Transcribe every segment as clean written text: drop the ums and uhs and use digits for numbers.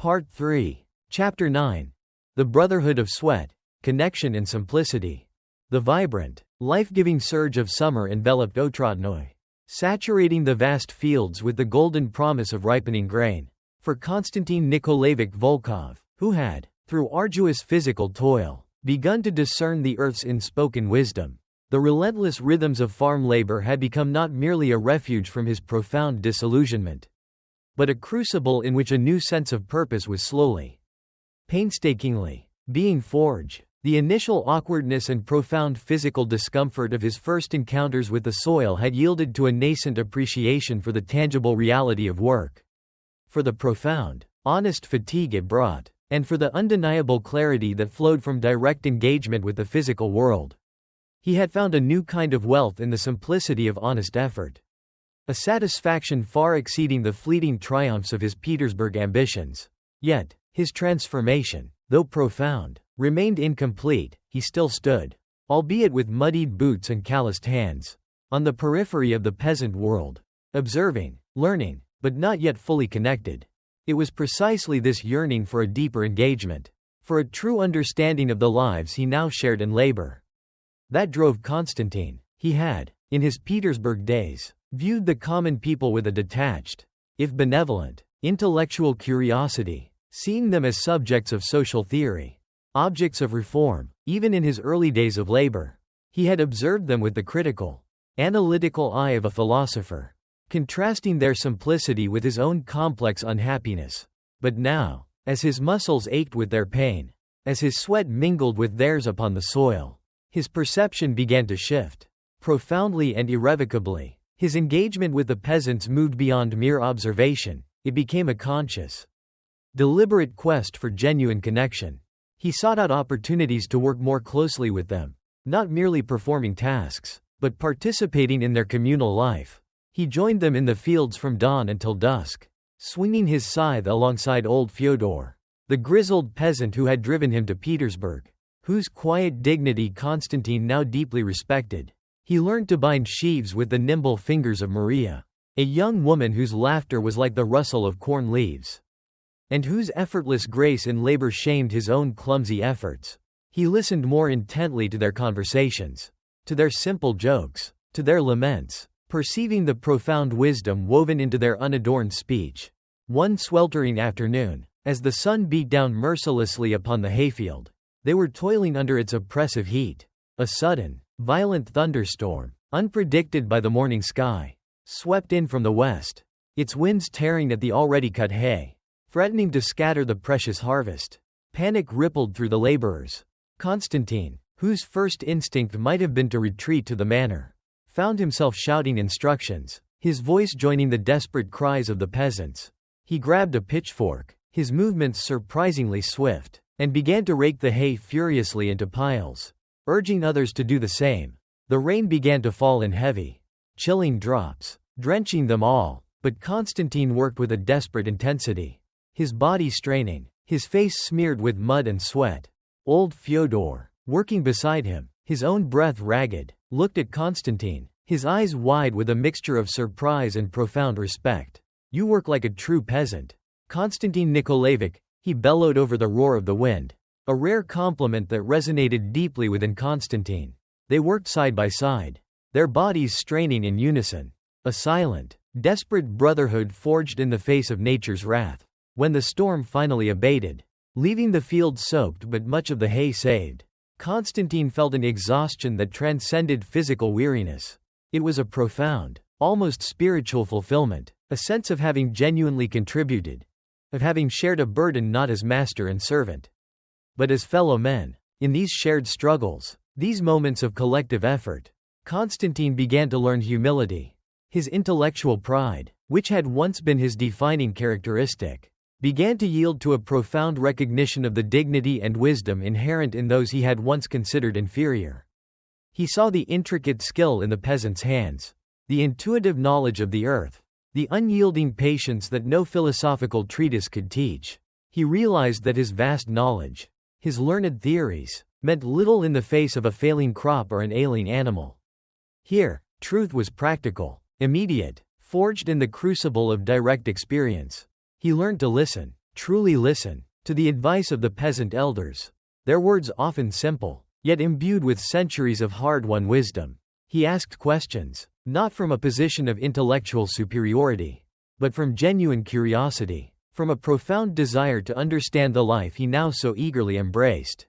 Part 3. Chapter 9. The Brotherhood of Sweat, Connection and Simplicity. The vibrant, life-giving surge of summer enveloped Otrotnoy, saturating the vast fields with the golden promise of ripening grain. For Konstantin Nikolaevich Volkov, who had, through arduous physical toil, begun to discern the earth's unspoken wisdom, the relentless rhythms of farm labor had become not merely a refuge from his profound disillusionment, but a crucible in which a new sense of purpose was slowly, painstakingly, being forged. The initial awkwardness and profound physical discomfort of his first encounters with the soil had yielded to a nascent appreciation for the tangible reality of work, for the profound, honest fatigue it brought, and for the undeniable clarity that flowed from direct engagement with the physical world. He had found a new kind of wealth in the simplicity of honest effort, a satisfaction far exceeding the fleeting triumphs of his Petersburg ambitions. Yet, his transformation, though profound, remained incomplete. He still stood, albeit with muddied boots and calloused hands, on the periphery of the peasant world, observing, learning, but not yet fully connected. It was precisely this yearning for a deeper engagement, for a true understanding of the lives he now shared in labor, that drove Konstantin. He had, in his Petersburg days, viewed the common people with a detached, if benevolent, intellectual curiosity, seeing them as subjects of social theory, objects of reform. Even in his early days of labor, he had observed them with the critical, analytical eye of a philosopher, contrasting their simplicity with his own complex unhappiness. But now, as his muscles ached with their pain, as his sweat mingled with theirs upon the soil, his perception began to shift, profoundly and irrevocably. His engagement with the peasants moved beyond mere observation. It became a conscious, deliberate quest for genuine connection. He sought out opportunities to work more closely with them, not merely performing tasks, but participating in their communal life. He joined them in the fields from dawn until dusk, swinging his scythe alongside old Fyodor, the grizzled peasant who had driven him to Petersburg, whose quiet dignity Konstantin now deeply respected. He learned to bind sheaves with the nimble fingers of Maria, a young woman whose laughter was like the rustle of corn leaves, and whose effortless grace in labor shamed his own clumsy efforts. He listened more intently to their conversations, to their simple jokes, to their laments, perceiving the profound wisdom woven into their unadorned speech. One sweltering afternoon, as the sun beat down mercilessly upon the hayfield, they were toiling under its oppressive heat. A sudden, violent thunderstorm, unpredicted by the morning sky, swept in from the west, its winds tearing at the already cut hay, threatening to scatter the precious harvest. Panic rippled through the laborers. Konstantin, whose first instinct might have been to retreat to the manor, found himself shouting instructions, his voice joining the desperate cries of the peasants. He grabbed a pitchfork, his movements surprisingly swift, and began to rake the hay furiously into piles, urging others to do the same. The rain began to fall in heavy, chilling drops, drenching them all, but Konstantin worked with a desperate intensity, his body straining, his face smeared with mud and sweat. Old Fyodor, working beside him, his own breath ragged, looked at Konstantin, his eyes wide with a mixture of surprise and profound respect. "You work like a true peasant, Konstantin Nikolaevich," he bellowed over the roar of the wind, a rare compliment that resonated deeply within Konstantin. They worked side by side, their bodies straining in unison, a silent, desperate brotherhood forged in the face of nature's wrath. When the storm finally abated, leaving the field soaked but much of the hay saved, Konstantin felt an exhaustion that transcended physical weariness. It was a profound, almost spiritual fulfillment, a sense of having genuinely contributed, of having shared a burden not as master and servant, but as fellow men. In these shared struggles, these moments of collective effort, Konstantin began to learn humility. His intellectual pride, which had once been his defining characteristic, began to yield to a profound recognition of the dignity and wisdom inherent in those he had once considered inferior. He saw the intricate skill in the peasant's hands, the intuitive knowledge of the earth, the unyielding patience that no philosophical treatise could teach. He realized that his vast knowledge, his learned theories, meant little in the face of a failing crop or an ailing animal. Here, truth was practical, immediate, forged in the crucible of direct experience. He learned to listen, truly listen to the advice of the peasant elders. Their words often simple, yet imbued with centuries of hard-won wisdom. He asked questions, not from a position of intellectual superiority, but from genuine curiosity, from a profound desire to understand the life he now so eagerly embraced.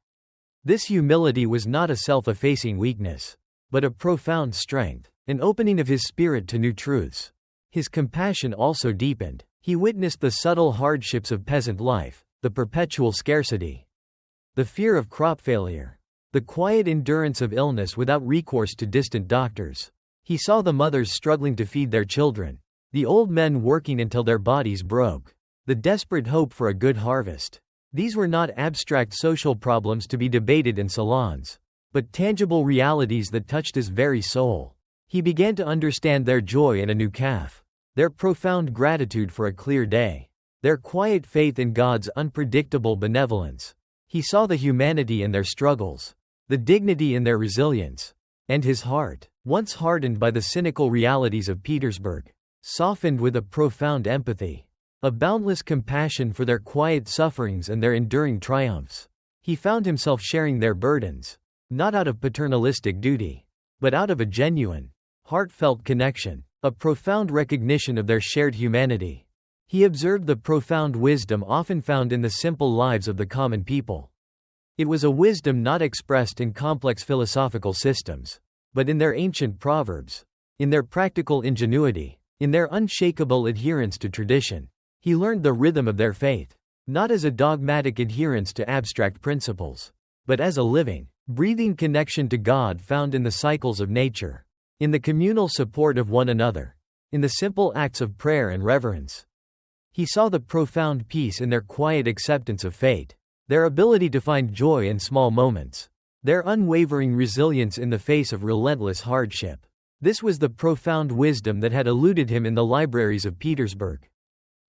This humility was not a self-effacing weakness, but a profound strength, an opening of his spirit to new truths. His compassion also deepened. He witnessed the subtle hardships of peasant life, the perpetual scarcity, the fear of crop failure, the quiet endurance of illness without recourse to distant doctors. He saw the mothers struggling to feed their children, the old men working until their bodies broke, the desperate hope for a good harvest. These were not abstract social problems to be debated in salons, but tangible realities that touched his very soul. He began to understand their joy in a new calf, their profound gratitude for a clear day, their quiet faith in God's unpredictable benevolence. He saw the humanity in their struggles, the dignity in their resilience, and his heart, once hardened by the cynical realities of Petersburg, softened with a profound empathy, a boundless compassion for their quiet sufferings and their enduring triumphs. He found himself sharing their burdens, not out of paternalistic duty, but out of a genuine, heartfelt connection, a profound recognition of their shared humanity. He observed the profound wisdom often found in the simple lives of the common people. It was a wisdom not expressed in complex philosophical systems, but in their ancient proverbs, in their practical ingenuity, in their unshakable adherence to tradition. He learned the rhythm of their faith, not as a dogmatic adherence to abstract principles, but as a living, breathing connection to God found in the cycles of nature, in the communal support of one another, in the simple acts of prayer and reverence. He saw the profound peace in their quiet acceptance of fate, their ability to find joy in small moments, their unwavering resilience in the face of relentless hardship. This was the profound wisdom that had eluded him in the libraries of Petersburg.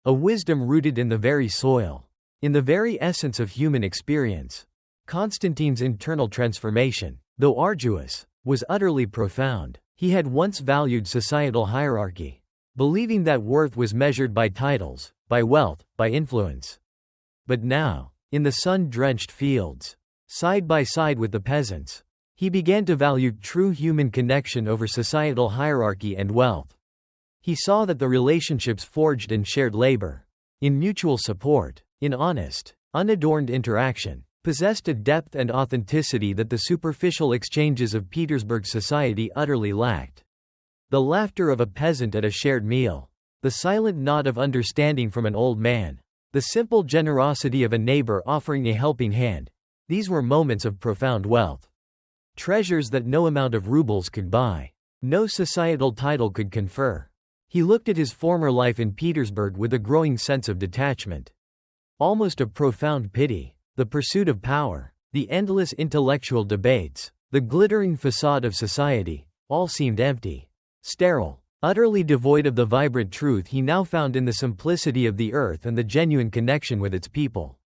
A wisdom rooted in the very soil, in the very essence of human experience. Konstantin's internal transformation, though arduous, was utterly profound. He had once valued societal hierarchy, believing that worth was measured by titles, by wealth, by influence. But now, in the sun-drenched fields, side by side with the peasants, he began to value true human connection over societal hierarchy and wealth. He saw that the relationships forged in shared labor, in mutual support, in honest, unadorned interaction, possessed a depth and authenticity that the superficial exchanges of Petersburg society utterly lacked. The laughter of a peasant at a shared meal, the silent nod of understanding from an old man, the simple generosity of a neighbor offering a helping hand, these were moments of profound wealth. Treasures that no amount of rubles could buy, no societal title could confer. He looked at his former life in Petersburg with a growing sense of detachment. Almost a profound pity. The pursuit of power, the endless intellectual debates, the glittering facade of society, all seemed empty, sterile, utterly devoid of the vibrant truth he now found in the simplicity of the earth and the genuine connection with its people.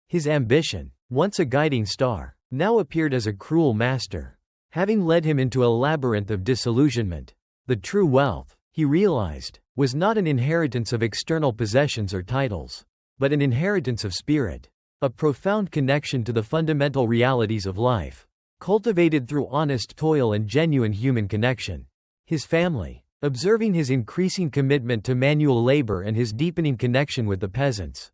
His ambition, once a guiding star, now appeared as a cruel master, having led him into a labyrinth of disillusionment. The true wealth, he realized, was not an inheritance of external possessions or titles, but an inheritance of spirit, a profound connection to the fundamental realities of life, cultivated through honest toil and genuine human connection. His family, observing his increasing commitment to manual labor and his deepening connection with the peasants,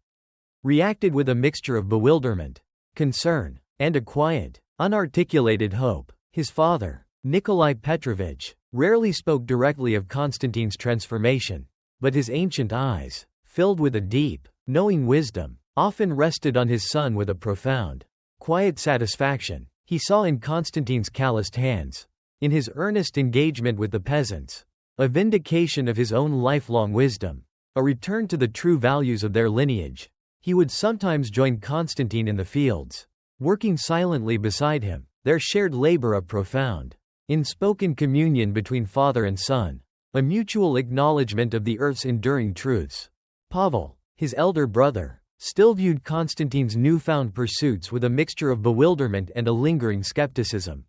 reacted with a mixture of bewilderment, concern, and a quiet, unarticulated hope. His father, Nikolai Petrovich, rarely spoke directly of Konstantin's transformation, but his ancient eyes, filled with a deep, knowing wisdom, often rested on his son with a profound, quiet satisfaction. He saw in Konstantin's calloused hands, in his earnest engagement with the peasants, a vindication of his own lifelong wisdom, a return to the true values of their lineage. He would sometimes join Konstantin in the fields, working silently beside him, their shared labor a profound, unspoken communion between father and son, a mutual acknowledgement of the earth's enduring truths. Pavel, his elder brother, still viewed Konstantin's newfound pursuits with a mixture of bewilderment and a lingering skepticism.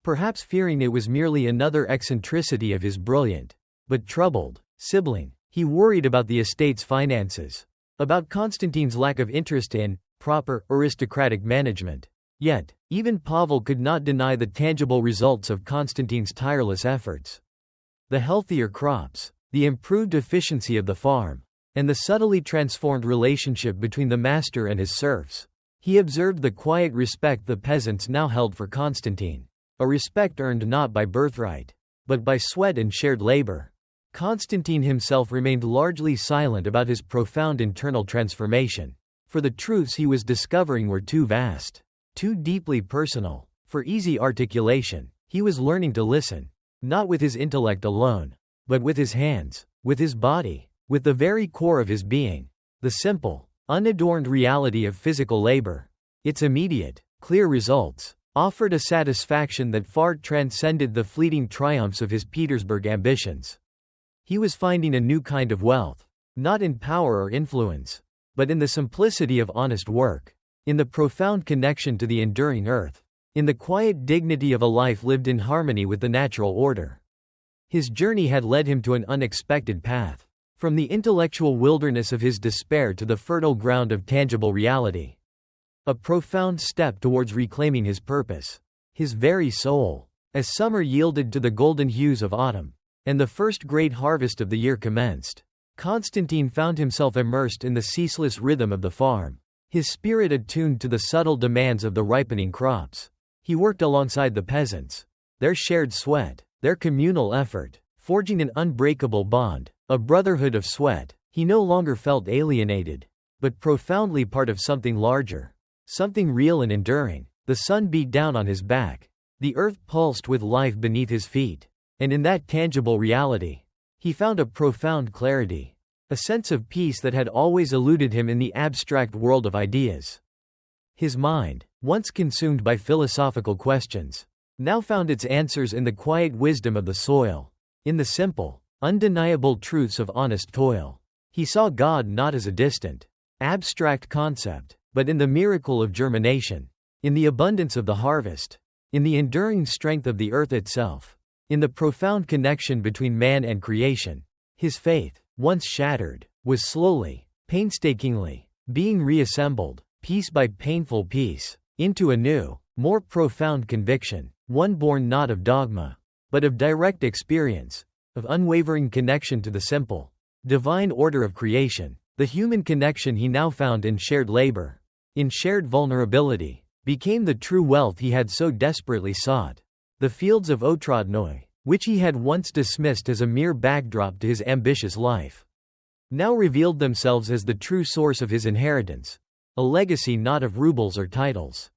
Perhaps fearing it was merely another eccentricity of his brilliant, but troubled, sibling. He worried about the estate's finances, about Konstantin's lack of interest in proper aristocratic management. Yet, even Pavel could not deny the tangible results of Konstantin's tireless efforts. The healthier crops, the improved efficiency of the farm, and the subtly transformed relationship between the master and his serfs. He observed the quiet respect the peasants now held for Konstantin, a respect earned not by birthright, but by sweat and shared labor. Konstantin himself remained largely silent about his profound internal transformation, for the truths he was discovering were too vast, too deeply personal, for easy articulation. He was learning to listen, not with his intellect alone, but with his hands, with his body, with the very core of his being, the simple, unadorned reality of physical labor. Its immediate, clear results offered a satisfaction that far transcended the fleeting triumphs of his Petersburg ambitions. He was finding a new kind of wealth, not in power or influence, but in the simplicity of honest work, in the profound connection to the enduring earth, in the quiet dignity of a life lived in harmony with the natural order. His journey had led him to an unexpected path, from the intellectual wilderness of his despair to the fertile ground of tangible reality. A profound step towards reclaiming his purpose, his very soul. As summer yielded to the golden hues of autumn, and the first great harvest of the year commenced, Konstantin found himself immersed in the ceaseless rhythm of the farm, his spirit attuned to the subtle demands of the ripening crops. He worked alongside the peasants, their shared sweat, their communal effort, forging an unbreakable bond, a brotherhood of sweat. He no longer felt alienated, but profoundly part of something larger, something real and enduring. The sun beat down on his back, the earth pulsed with life beneath his feet, and in that tangible reality, he found a profound clarity, a sense of peace that had always eluded him in the abstract world of ideas. His mind, once consumed by philosophical questions, now found its answers in the quiet wisdom of the soil, in the simple, undeniable truths of honest toil. He saw God not as a distant, abstract concept, but in the miracle of germination, in the abundance of the harvest, in the enduring strength of the earth itself, in the profound connection between man and creation. His faith, once shattered, was slowly, painstakingly, being reassembled, piece by painful piece, into a new, more profound conviction, one born not of dogma, but of direct experience, of unwavering connection to the simple, divine order of creation. The human connection he now found in shared labor, in shared vulnerability, became the true wealth he had so desperately sought. The fields of Otradnoy, which he had once dismissed as a mere backdrop to his ambitious life, now revealed themselves as the true source of his inheritance, a legacy not of rubles or titles,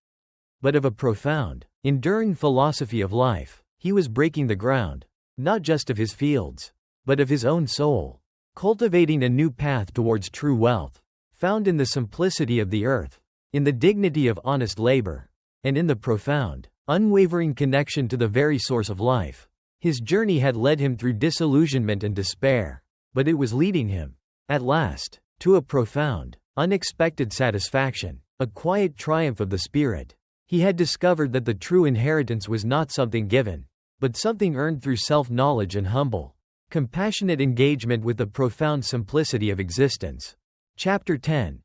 but of a profound, enduring philosophy of life. He was breaking the ground, not just of his fields, but of his own soul, cultivating a new path towards true wealth, found in the simplicity of the earth, in the dignity of honest labor, and in the profound, unwavering connection to the very source of life. His journey had led him through disillusionment and despair, but it was leading him, at last, to a profound, unexpected satisfaction, a quiet triumph of the spirit. He had discovered that the true inheritance was not something given, but something earned through self-knowledge and humble, compassionate engagement with the profound simplicity of existence. Chapter 10.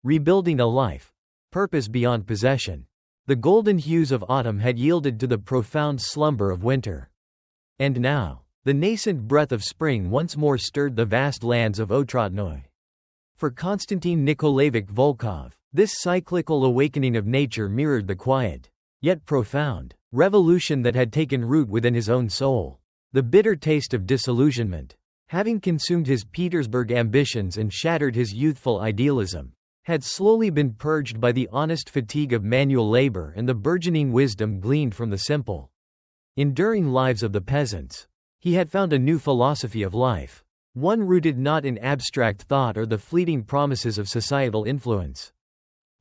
Rebuilding a life. Purpose beyond possession. The golden hues of autumn had yielded to the profound slumber of winter. And now, the nascent breath of spring once more stirred the vast lands of Otradnoy. For Konstantin Nikolaevich Volkov, this cyclical awakening of nature mirrored the quiet, yet profound, revolution that had taken root within his own soul. The bitter taste of disillusionment, having consumed his Petersburg ambitions and shattered his youthful idealism, had slowly been purged by the honest fatigue of manual labor and the burgeoning wisdom gleaned from the simple, enduring lives of the peasants. He had found a new philosophy of life, one rooted not in abstract thought or the fleeting promises of societal influence,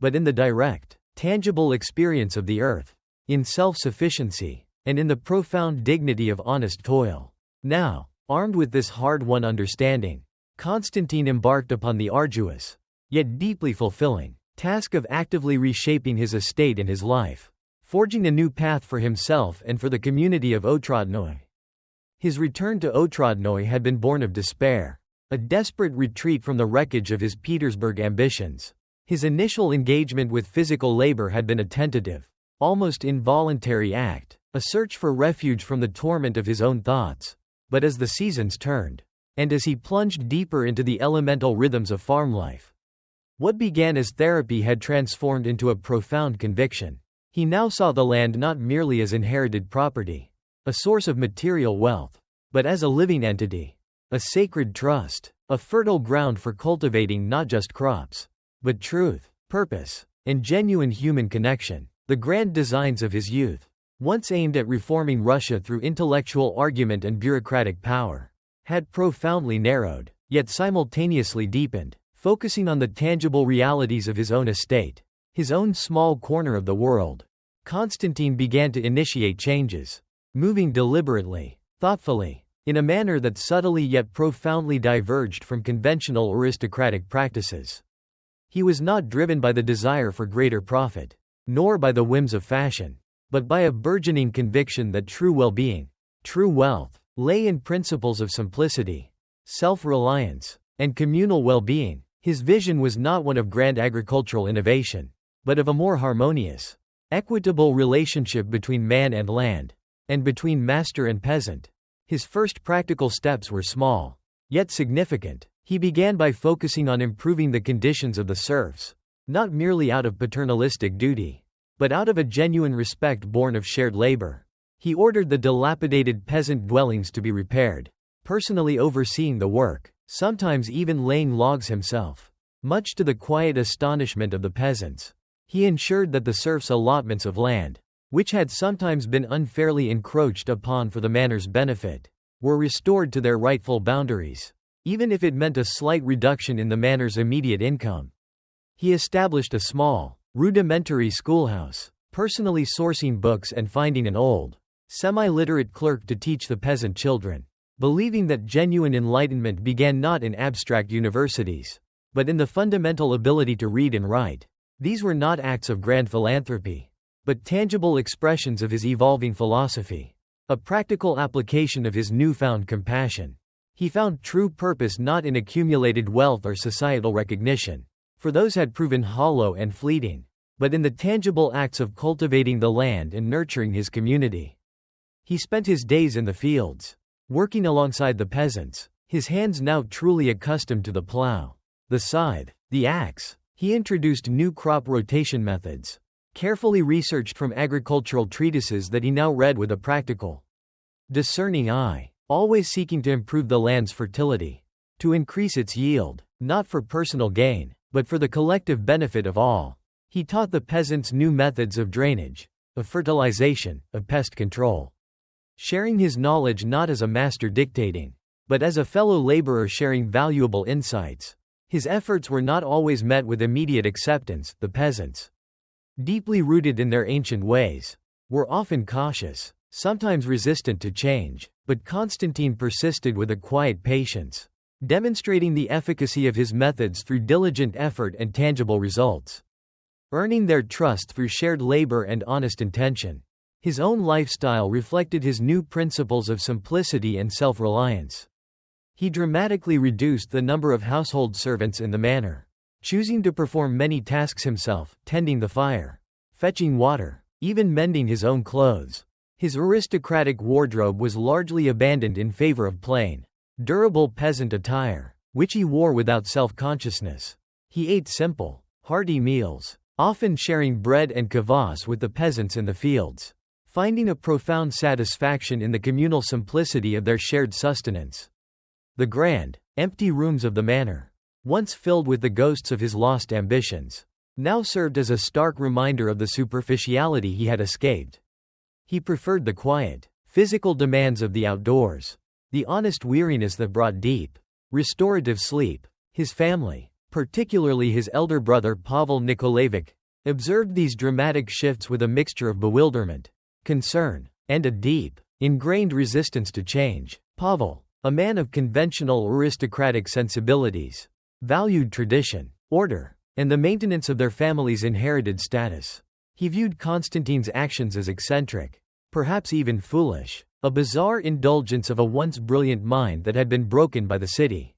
but in the direct, tangible experience of the earth, in self-sufficiency, and in the profound dignity of honest toil. Now, armed with this hard-won understanding, Konstantin embarked upon the arduous, yet deeply fulfilling, task of actively reshaping his estate and his life, forging a new path for himself and for the community of Otradnoy. His return to Otradnoy had been born of despair, a desperate retreat from the wreckage of his Petersburg ambitions. His initial engagement with physical labor had been a tentative, almost involuntary act, a search for refuge from the torment of his own thoughts. But as the seasons turned, and as he plunged deeper into the elemental rhythms of farm life, what began as therapy had transformed into a profound conviction. He now saw the land not merely as inherited property, a source of material wealth, but as a living entity, a sacred trust, a fertile ground for cultivating not just crops, but truth, purpose, and genuine human connection. The grand designs of his youth, once aimed at reforming Russia through intellectual argument and bureaucratic power, had profoundly narrowed, yet simultaneously deepened, focusing on the tangible realities of his own estate, his own small corner of the world. Konstantin began to initiate changes, moving deliberately, thoughtfully, in a manner that subtly yet profoundly diverged from conventional aristocratic practices. He was not driven by the desire for greater profit, nor by the whims of fashion, but by a burgeoning conviction that true well-being, true wealth, lay in principles of simplicity, self-reliance, and communal well-being. His vision was not one of grand agricultural innovation, but of a more harmonious, equitable relationship between man and land, and between master and peasant. His first practical steps were small, yet significant. He began by focusing on improving the conditions of the serfs, not merely out of paternalistic duty, but out of a genuine respect born of shared labor. He ordered the dilapidated peasant dwellings to be repaired, personally overseeing the work, sometimes even laying logs himself. Much to the quiet astonishment of the peasants, he ensured that the serfs' allotments of land, which had sometimes been unfairly encroached upon for the manor's benefit, were restored to their rightful boundaries, even if it meant a slight reduction in the manor's immediate income. He established a small, rudimentary schoolhouse, personally sourcing books and finding an old, semi-literate clerk to teach the peasant children, believing that genuine enlightenment began not in abstract universities, but in the fundamental ability to read and write. These were not acts of grand philanthropy, but tangible expressions of his evolving philosophy, a practical application of his newfound compassion. He found true purpose not in accumulated wealth or societal recognition, for those had proven hollow and fleeting, but in the tangible acts of cultivating the land and nurturing his community. He spent his days in the fields, working alongside the peasants, his hands now truly accustomed to the plow, the scythe, the axe. He introduced new crop rotation methods, carefully researched from agricultural treatises that he now read with a practical, discerning eye, always seeking to improve the land's fertility, to increase its yield, not for personal gain, but for the collective benefit of all. He taught the peasants new methods of drainage, of fertilization, of pest control, sharing his knowledge not as a master dictating, but as a fellow laborer sharing valuable insights. His efforts were not always met with immediate acceptance. The peasants, deeply rooted in their ancient ways, were often cautious, sometimes resistant to change, but Konstantin persisted with a quiet patience, demonstrating the efficacy of his methods through diligent effort and tangible results, earning their trust through shared labor and honest intention. His own lifestyle reflected his new principles of simplicity and self-reliance. He dramatically reduced the number of household servants in the manor, choosing to perform many tasks himself, tending the fire, fetching water, even mending his own clothes. His aristocratic wardrobe was largely abandoned in favor of plain, durable peasant attire, which he wore without self-consciousness. He ate simple, hearty meals, often sharing bread and kvass with the peasants in the fields, finding a profound satisfaction in the communal simplicity of their shared sustenance. The grand, empty rooms of the manor, once filled with the ghosts of his lost ambitions, now served as a stark reminder of the superficiality he had escaped. He preferred the quiet, physical demands of the outdoors, the honest weariness that brought deep, restorative sleep. His family, particularly his elder brother Pavel Nikolaevich, observed these dramatic shifts with a mixture of bewilderment, concern, and a deep, ingrained resistance to change. Pavel, a man of conventional aristocratic sensibilities, valued tradition, order, and the maintenance of their family's inherited status. He viewed Konstantin's actions as eccentric, perhaps even foolish, a bizarre indulgence of a once brilliant mind that had been broken by the city.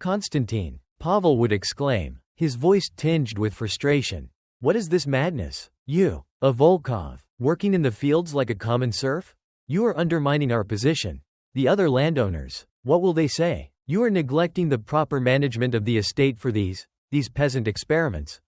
Konstantin, Pavel would exclaim, his voice tinged with frustration. What is this madness? You, a Volkov, working in the fields like a common serf? You are undermining our position. The other landowners, what will they say? You are neglecting the proper management of the estate for these peasant experiments.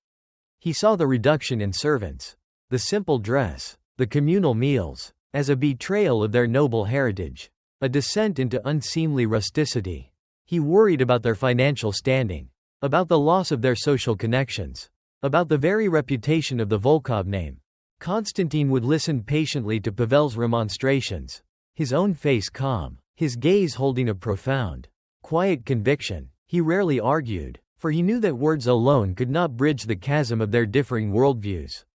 He saw the reduction in servants, the simple dress, the communal meals, as a betrayal of their noble heritage, a descent into unseemly rusticity. He worried about their financial standing, about the loss of their social connections, about the very reputation of the Volkov name. Konstantin would listen patiently to Pavel's remonstrations, his own face calm, his gaze holding a profound, quiet conviction. He rarely argued, for he knew that words alone could not bridge the chasm of their differing worldviews.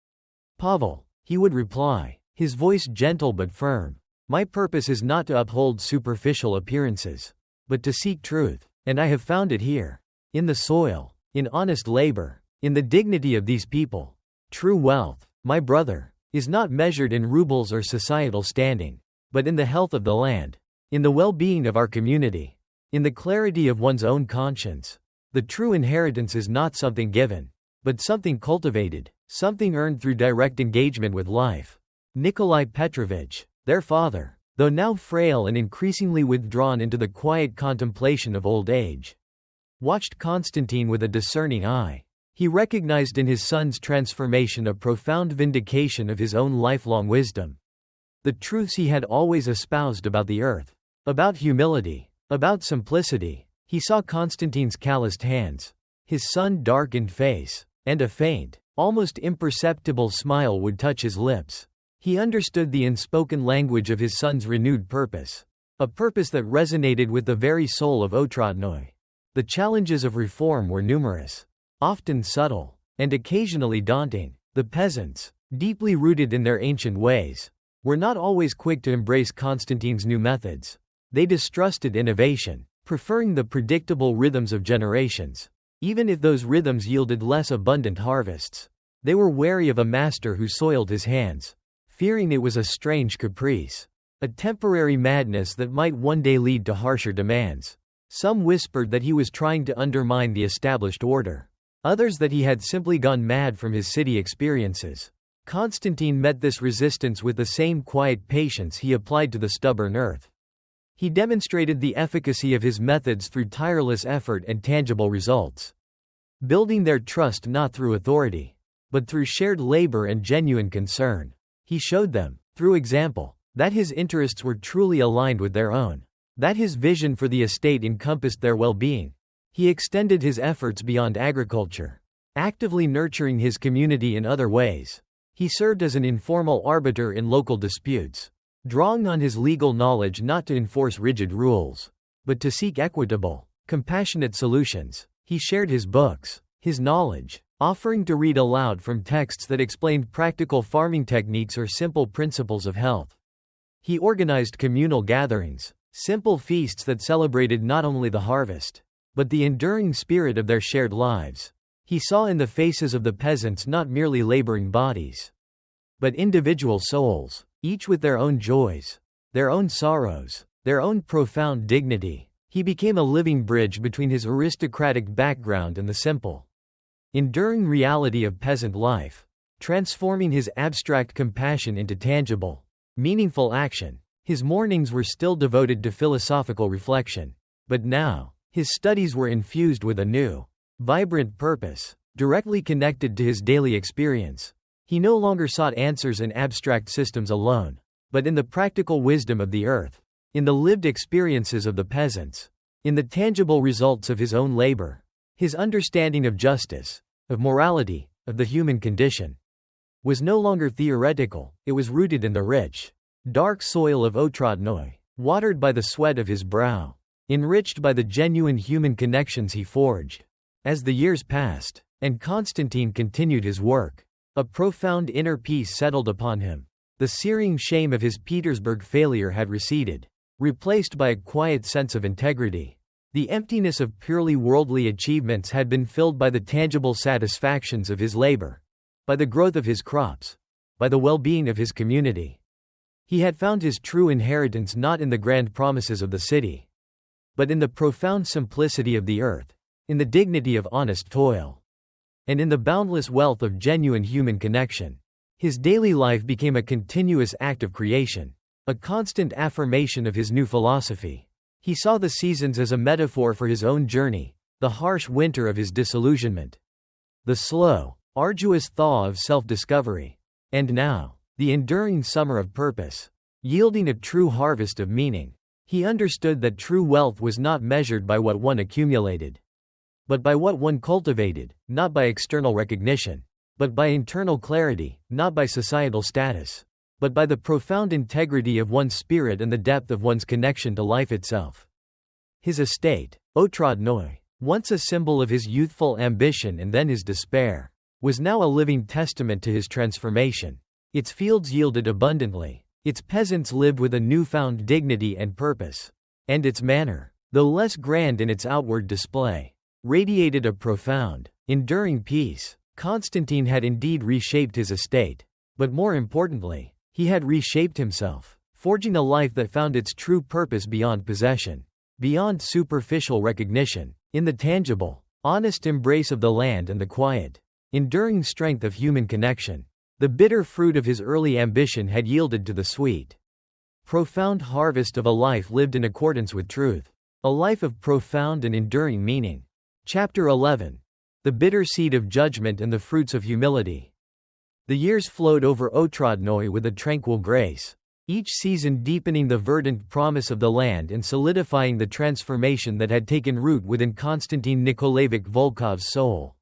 Pavel, he would reply, his voice gentle but firm, my purpose is not to uphold superficial appearances, but to seek truth, and I have found it here. In the soil, in honest labor, in the dignity of these people. True wealth, my brother, is not measured in rubles or societal standing, but in the health of the land, in the well-being of our community, in the clarity of one's own conscience. The true inheritance is not something given, but something cultivated, something earned through direct engagement with life. Nikolai Petrovich, their father, though now frail and increasingly withdrawn into the quiet contemplation of old age, watched Konstantin with a discerning eye. He recognized in his son's transformation a profound vindication of his own lifelong wisdom. The truths he had always espoused about the earth, about humility, about simplicity. He saw Konstantin's calloused hands, his sun-darkened face, and a faint, almost imperceptible smile would touch his lips. He understood the unspoken language of his son's renewed purpose, a purpose that resonated with the very soul of Otrotnoy. The challenges of reform were numerous, often subtle, and occasionally daunting. The peasants, deeply rooted in their ancient ways, were not always quick to embrace Konstantin's new methods. They distrusted innovation, preferring the predictable rhythms of generations, even if those rhythms yielded less abundant harvests. They were wary of a master who soiled his hands, fearing it was a strange caprice, a temporary madness that might one day lead to harsher demands. Some whispered that he was trying to undermine the established order, others that he had simply gone mad from his city experiences. Konstantin met this resistance with the same quiet patience he applied to the stubborn earth. He demonstrated the efficacy of his methods through tireless effort and tangible results, building their trust not through authority, but through shared labor and genuine concern. He showed them, through example, that his interests were truly aligned with their own, that his vision for the estate encompassed their well-being. He extended his efforts beyond agriculture, actively nurturing his community in other ways. He served as an informal arbiter in local disputes, drawing on his legal knowledge not to enforce rigid rules, but to seek equitable, compassionate solutions. He shared his books, his knowledge, offering to read aloud from texts that explained practical farming techniques or simple principles of health. He organized communal gatherings, simple feasts that celebrated not only the harvest, but the enduring spirit of their shared lives. He saw in the faces of the peasants not merely laboring bodies, but individual souls, each with their own joys, their own sorrows, their own profound dignity. He became a living bridge between his aristocratic background and the simple, enduring reality of peasant life, transforming his abstract compassion into tangible, meaningful action. His mornings were still devoted to philosophical reflection, but now, his studies were infused with a new, vibrant purpose, directly connected to his daily experience. He no longer sought answers in abstract systems alone, but in the practical wisdom of the earth, in the lived experiences of the peasants, in the tangible results of his own labor. His understanding of justice, of morality, of the human condition, was no longer theoretical. It was rooted in the rich, dark soil of Otrotnoy, watered by the sweat of his brow, enriched by the genuine human connections he forged. As the years passed, and Konstantin continued his work, a profound inner peace settled upon him. The searing shame of his Petersburg failure had receded, replaced by a quiet sense of integrity. The emptiness of purely worldly achievements had been filled by the tangible satisfactions of his labor, by the growth of his crops, by the well-being of his community. He had found his true inheritance not in the grand promises of the city, but in the profound simplicity of the earth, in the dignity of honest toil, and in the boundless wealth of genuine human connection. His daily life became a continuous act of creation, a constant affirmation of his new philosophy. He saw the seasons as a metaphor for his own journey, the harsh winter of his disillusionment, the slow, arduous thaw of self-discovery, and now, the enduring summer of purpose, yielding a true harvest of meaning. He understood that true wealth was not measured by what one accumulated, but by what one cultivated, not by external recognition, but by internal clarity, not by societal status, but by the profound integrity of one's spirit and the depth of one's connection to life itself. His estate, Otradnoy, once a symbol of his youthful ambition and then his despair, was now a living testament to his transformation. Its fields yielded abundantly, its peasants lived with a newfound dignity and purpose, and its manor, though less grand in its outward display, radiated a profound, enduring peace. Konstantin had indeed reshaped his estate, but more importantly, he had reshaped himself, forging a life that found its true purpose beyond possession, beyond superficial recognition, in the tangible, honest embrace of the land and the quiet, enduring strength of human connection. The bitter fruit of his early ambition had yielded to the sweet, profound harvest of a life lived in accordance with truth, a life of profound and enduring meaning. Chapter 11. The bitter seed of judgment and the fruits of humility. The years flowed over Otradnoy with a tranquil grace, each season deepening the verdant promise of the land and solidifying the transformation that had taken root within Konstantin Nikolaevich Volkov's soul.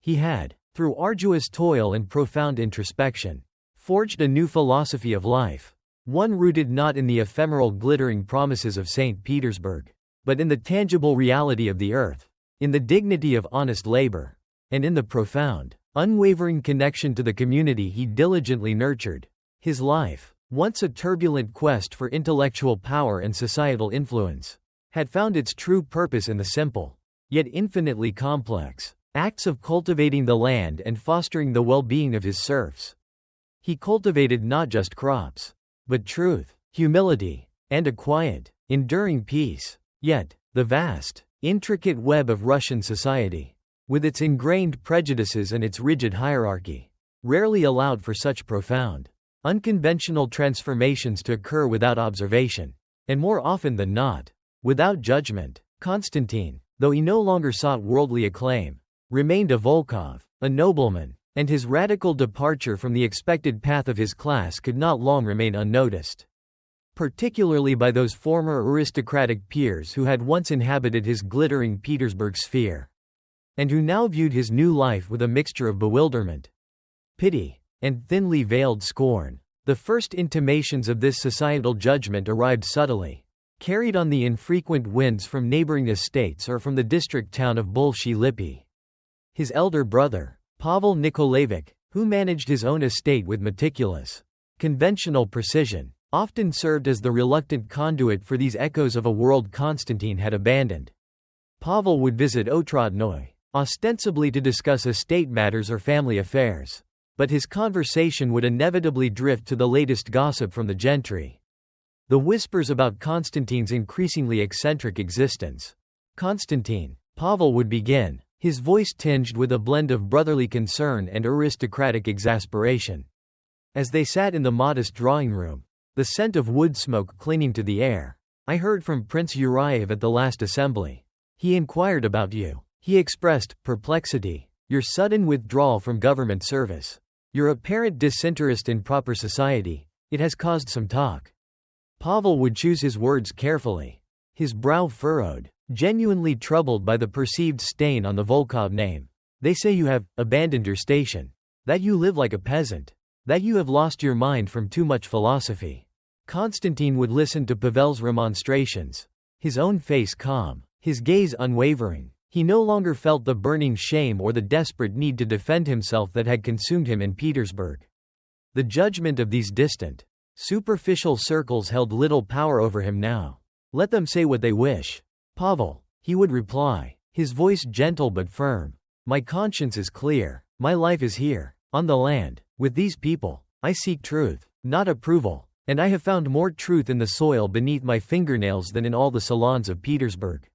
He had, through arduous toil and profound introspection, forged a new philosophy of life, one rooted not in the ephemeral glittering promises of St. Petersburg, but in the tangible reality of the earth, in the dignity of honest labor, and in the profound, unwavering connection to the community he diligently nurtured. His life, once a turbulent quest for intellectual power and societal influence, had found its true purpose in the simple, yet infinitely complex, acts of cultivating the land and fostering the well-being of his serfs. He cultivated not just crops, but truth, humility, and a quiet, enduring peace. Yet, the vast, intricate web of Russian society, with its ingrained prejudices and its rigid hierarchy, rarely allowed for such profound, unconventional transformations to occur without observation, and more often than not, without judgment. Konstantin, though he no longer sought worldly acclaim, remained a Volkov, a nobleman, and his radical departure from the expected path of his class could not long remain unnoticed, particularly by those former aristocratic peers who had once inhabited his glittering Petersburg sphere, and who now viewed his new life with a mixture of bewilderment, pity, and thinly veiled scorn. The first intimations of this societal judgment arrived subtly, carried on the infrequent winds from neighboring estates or from the district town of Bolshy-Lippy. His elder brother, Pavel Nikolaevich, who managed his own estate with meticulous, conventional precision, often served as the reluctant conduit for these echoes of a world Konstantin had abandoned. Pavel would visit Otradnoy, ostensibly to discuss estate matters or family affairs, but his conversation would inevitably drift to the latest gossip from the gentry. The whispers about Konstantin's increasingly eccentric existence. "Konstantin," Pavel would begin, his voice tinged with a blend of brotherly concern and aristocratic exasperation. As they sat in the modest drawing room, the scent of wood smoke clinging to the air, "I heard from Prince Urayev at the last assembly. He inquired about you. He expressed perplexity, your sudden withdrawal from government service, your apparent disinterest in proper society. It has caused some talk." Pavel would choose his words carefully, his brow furrowed, genuinely troubled by the perceived stain on the Volkov name. "They say you have abandoned your station, that you live like a peasant, that you have lost your mind from too much philosophy." Konstantin would listen to Pavel's remonstrations, his own face calm, his gaze unwavering. He no longer felt the burning shame or the desperate need to defend himself that had consumed him in Petersburg. The judgment of these distant, superficial circles held little power over him now. "Let them say what they wish, Pavel," he would reply, his voice gentle but firm. "My conscience is clear. My life is here, on the land, with these people. I seek truth, not approval, And I have found more truth in the soil beneath my fingernails than in all the salons of Petersburg.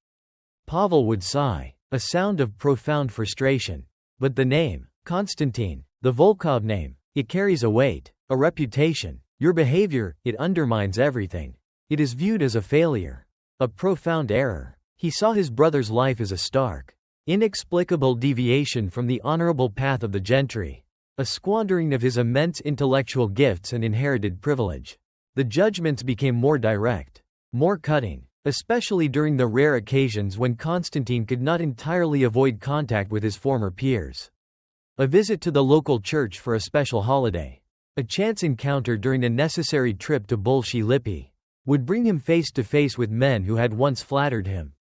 Pavel would sigh, a sound of profound frustration. But the name, Konstantin, the Volkov name, it carries a weight, a reputation. Your behavior, it undermines everything. It is viewed as a failure. A profound error. He saw his brother's life as a stark, inexplicable deviation from the honorable path of the gentry. A squandering of his immense intellectual gifts and inherited privilege. The judgments became more direct, more cutting, especially during the rare occasions when Konstantin could not entirely avoid contact with his former peers. A visit to the local church for a special holiday, a chance encounter during a necessary trip to Bolshoi Lippy, would bring him face to face with men who had once flattered him,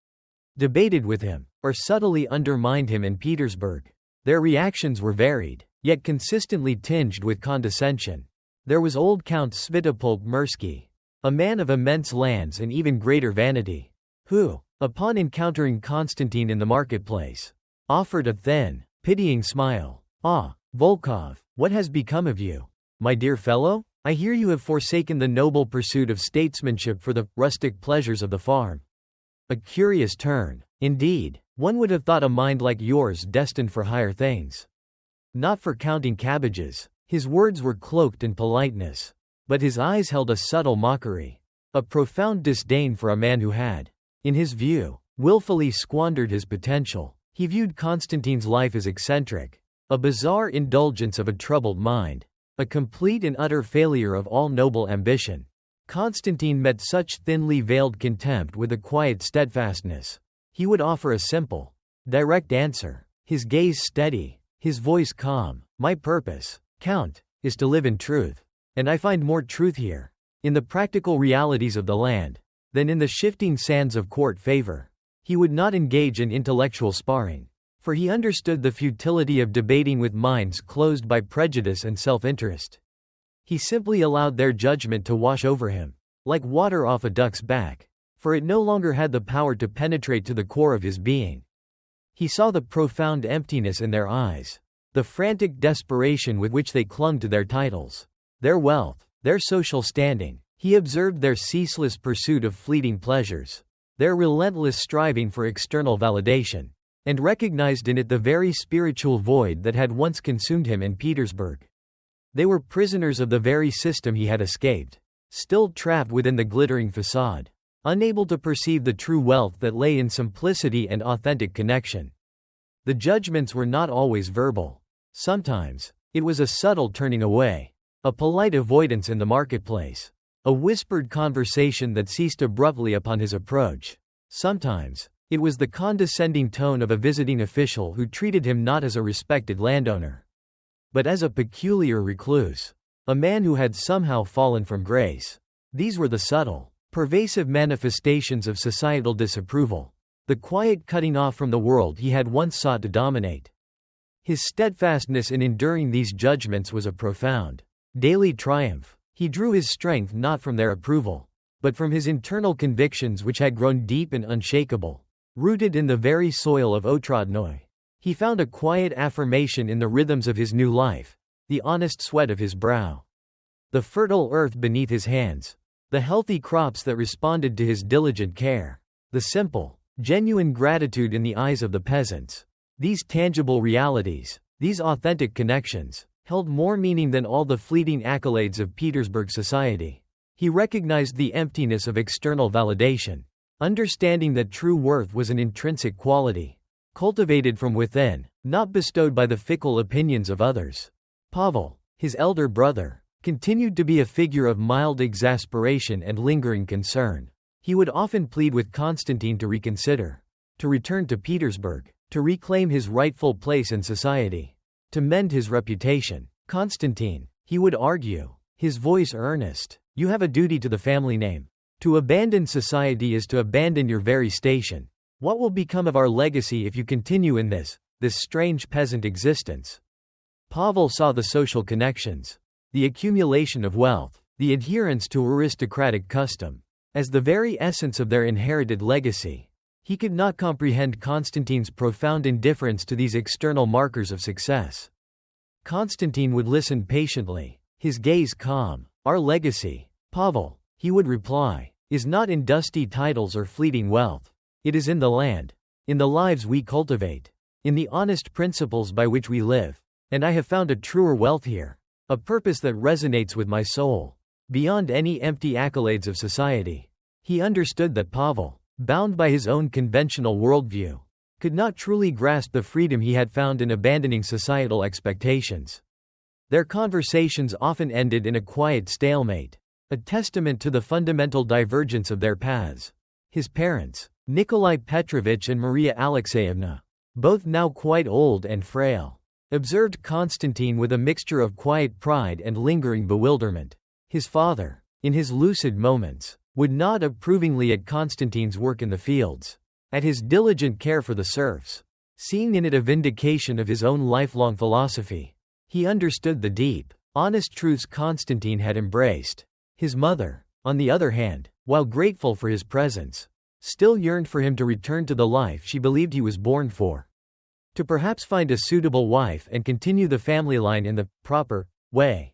debated with him, or subtly undermined him in Petersburg. Their reactions were varied, yet consistently tinged with condescension. There was old Count Svitopolk Mirsky, a man of immense lands and even greater vanity, who, upon encountering Konstantin in the marketplace, offered a thin, pitying smile. "Ah, Volkov, what has become of you? My dear fellow, I hear you have forsaken the noble pursuit of statesmanship for the rustic pleasures of the farm." A curious turn, indeed. One would have thought a mind like yours destined for higher things. Not for counting cabbages. His words were cloaked in politeness, but his eyes held a subtle mockery, a profound disdain for a man who had, in his view, willfully squandered his potential. He viewed Konstantin's life as eccentric, a bizarre indulgence of a troubled mind, a complete and utter failure of all noble ambition. Konstantin met such thinly veiled contempt with a quiet steadfastness. He would offer a simple, direct answer, his gaze steady, his voice calm. "My purpose, Count, is to live in truth. And I find more truth here, in the practical realities of the land, than in the shifting sands of court favor." He would not engage in intellectual sparring, for he understood the futility of debating with minds closed by prejudice and self-interest. He simply allowed their judgment to wash over him, like water off a duck's back, for it no longer had the power to penetrate to the core of his being. He saw the profound emptiness in their eyes, the frantic desperation with which they clung to their titles, their wealth, their social standing. He observed their ceaseless pursuit of fleeting pleasures, their relentless striving for external validation, and recognized in it the very spiritual void that had once consumed him in Petersburg. They were prisoners of the very system he had escaped, still trapped within the glittering facade, unable to perceive the true wealth that lay in simplicity and authentic connection. The judgments were not always verbal. Sometimes, it was a subtle turning away, a polite avoidance in the marketplace, a whispered conversation that ceased abruptly upon his approach. Sometimes, it was the condescending tone of a visiting official who treated him not as a respected landowner, but as a peculiar recluse, a man who had somehow fallen from grace. These were the subtle, pervasive manifestations of societal disapproval, the quiet cutting off from the world he had once sought to dominate. His steadfastness in enduring these judgments was a profound, daily triumph. He drew his strength not from their approval, but from his internal convictions which had grown deep and unshakable, rooted in the very soil of Otradnoy. He found a quiet affirmation in the rhythms of his new life, the honest sweat of his brow, the fertile earth beneath his hands, the healthy crops that responded to his diligent care, the simple, genuine gratitude in the eyes of the peasants. These tangible realities, these authentic connections, held more meaning than all the fleeting accolades of Petersburg society. He recognized the emptiness of external validation, understanding that true worth was an intrinsic quality, cultivated from within, not bestowed by the fickle opinions of others. Pavel, his elder brother, continued to be a figure of mild exasperation and lingering concern. He would often plead with Konstantin to reconsider, to return to Petersburg, to reclaim his rightful place in society, to mend his reputation. "Konstantin," he would argue, his voice earnest, "you have a duty to the family name. To abandon society is to abandon your very station. What will become of our legacy if you continue in this strange peasant existence?" Pavel saw the social connections, the accumulation of wealth, the adherence to aristocratic custom, as the very essence of their inherited legacy. He could not comprehend Konstantin's profound indifference to these external markers of success. Konstantin would listen patiently, his gaze calm. "Our legacy," Pavel, he would reply, is not in dusty titles or fleeting wealth. It is in the land, in the lives we cultivate, in the honest principles by which we live. And I have found a truer wealth here, a purpose that resonates with my soul, beyond any empty accolades of society. He understood that Pavel, bound by his own conventional worldview, could not truly grasp the freedom he had found in abandoning societal expectations. Their conversations often ended in a quiet stalemate, a testament to the fundamental divergence of their paths. His parents, Nikolai Petrovich and Maria Alexeyevna, both now quite old and frail, observed Konstantin with a mixture of quiet pride and lingering bewilderment. His father, in his lucid moments, would nod approvingly at Konstantin's work in the fields, at his diligent care for the serfs, seeing in it a vindication of his own lifelong philosophy. He understood the deep, honest truths Konstantin had embraced. His mother, on the other hand, while grateful for his presence, still yearned for him to return to the life she believed he was born for. To perhaps find a suitable wife and continue the family line in the proper way.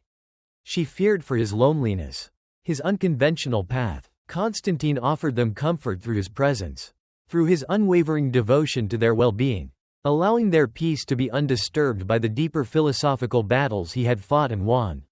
She feared for his loneliness, his unconventional path. Konstantin offered them comfort through his presence, through his unwavering devotion to their well-being, allowing their peace to be undisturbed by the deeper philosophical battles he had fought and won.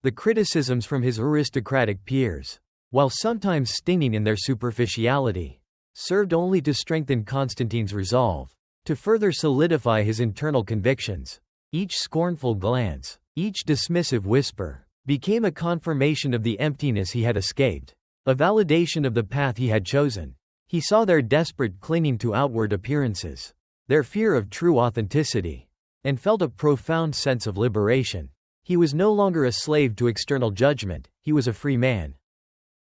The criticisms from his aristocratic peers, while sometimes stinging in their superficiality, served only to strengthen Konstantin's resolve, to further solidify his internal convictions. Each scornful glance, each dismissive whisper, became a confirmation of the emptiness he had escaped, a validation of the path he had chosen. He saw their desperate clinging to outward appearances, their fear of true authenticity, and felt a profound sense of liberation. He was no longer a slave to external judgment, he was a free man.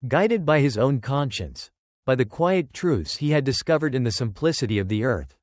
Guided by his own conscience, by the quiet truths he had discovered in the simplicity of the earth.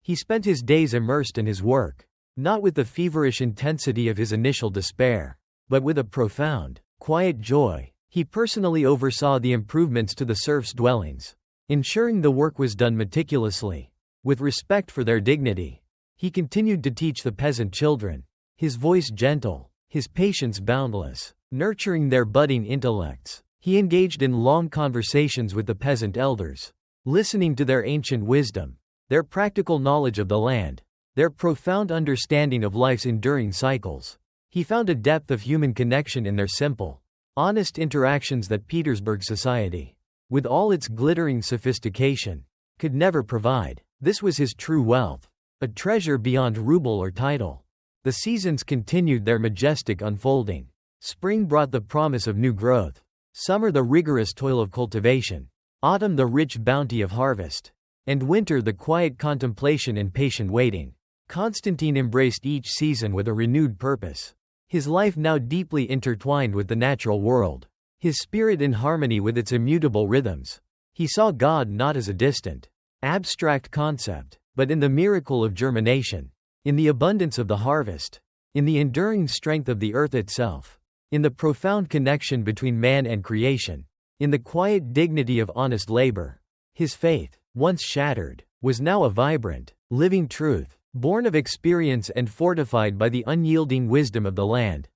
He spent his days immersed in his work, not with the feverish intensity of his initial despair, but with a profound, quiet joy. He personally oversaw the improvements to the serfs' dwellings, ensuring the work was done meticulously, with respect for their dignity. He continued to teach the peasant children, his voice gentle, his patience boundless, nurturing their budding intellects. He engaged in long conversations with the peasant elders, listening to their ancient wisdom, their practical knowledge of the land, their profound understanding of life's enduring cycles. He found a depth of human connection in their simple, honest interactions that Petersburg society, with all its glittering sophistication, could never provide. This was his true wealth, a treasure beyond ruble or title. The seasons continued their majestic unfolding. Spring brought the promise of new growth, summer the rigorous toil of cultivation, autumn the rich bounty of harvest, and winter the quiet contemplation and patient waiting. Konstantin embraced each season with a renewed purpose, his life now deeply intertwined with the natural world, his spirit in harmony with its immutable rhythms. He saw God not as a distant, abstract concept, but in the miracle of germination, in the abundance of the harvest, in the enduring strength of the earth itself, in the profound connection between man and creation, in the quiet dignity of honest labor. His faith, once shattered, was now a vibrant, living truth, born of experience and fortified by the unyielding wisdom of the land.